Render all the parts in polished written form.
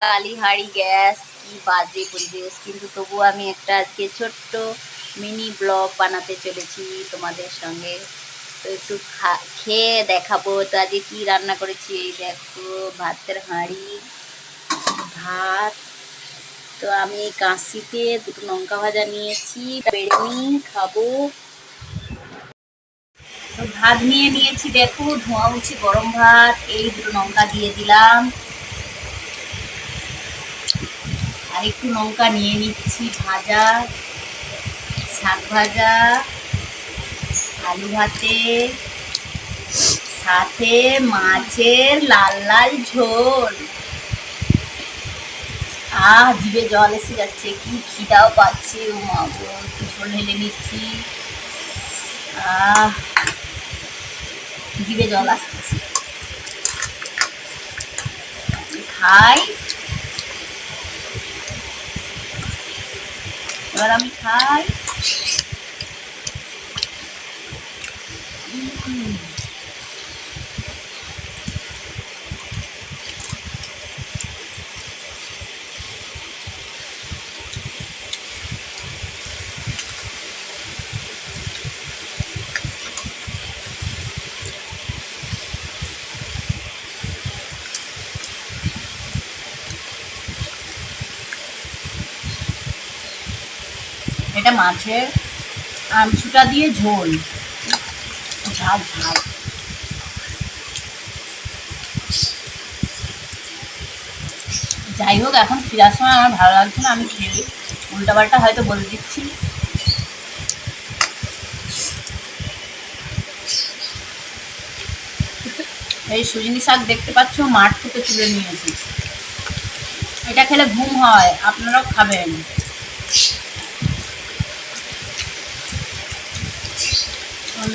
কালি হাঁড়ি গ্যাস কি বাজে পরিবেশ, কিন্তু তবু আমি একটা আজকে ছোট্ট মিনি ব্লগ বানাতে চলেছি তোমাদের সঙ্গে। তো একটু খেয়ে দেখাবো তো আজকে কি রান্না করেছি। এই দেখো ভাতের হাঁড়ি, ভাত। তো আমি কাঁচিতে দুটো লঙ্কা ভাজা নিয়েছি, বেড়ে নিয়ে খাবো। তো ভাত নিয়ে নিয়েছি, দেখো ধোঁয়া উঠছে গরম ভাত। এই দুটো লঙ্কা দিয়ে দিলাম, আর একটু লঙ্কা নিয়ে নিচ্ছি ভাজা, শাক ভাজা, আলু ভাতে, সাথে মাছের লাল লাল ঝোল। জিভে জল এসে যাচ্ছে, কি খিদাও পাচ্ছে। ও মা গো, একটু ঝোল ঢেলে নিচ্ছি। জিভে জল আসতেছে, খাই। এবার আমি খাই। এটা মাছের আমচুটা দিয়ে ঝোল, ঝাল ঝাল। যাই হোক, এখন ফেরার সময় আমার ভালো লাগছে না, আমি খেয়ে উল্টাপাল্টা হয়তো বলে দিচ্ছি। এই সজনি শাক দেখতে পাচ্ছ, মাঠ থেকে তুলে নিয়ে এসেছি। এটা খেলে ঘুম হয়, আপনারাও খাবেন।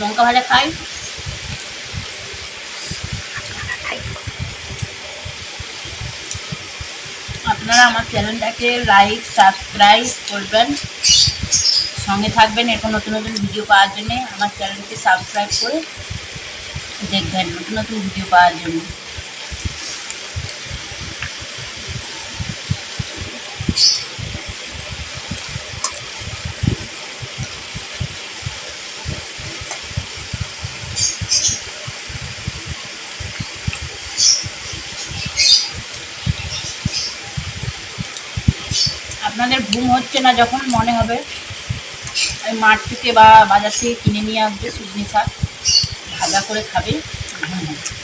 লঙ্কা ভাজা খাই। আপনারা আমার চ্যানেলটাকে লাইক সাবস্ক্রাইব করবেন, সঙ্গে থাকবেন এরকম নতুন নতুন ভিডিও পাওয়ার জন্যে। আমার চ্যানেলকে সাবস্ক্রাইব করে দেখবেন নতুন নতুন ভিডিও পাওয়ার জন্য। আপনাদের ঘুম হচ্ছে না, যখন মনে হবে ওই মাঠ থেকে বা বাজার থেকে কিনে নিয়ে আসবে সজনি শাক, ভাজা করে খাবে, ঘুম হবে।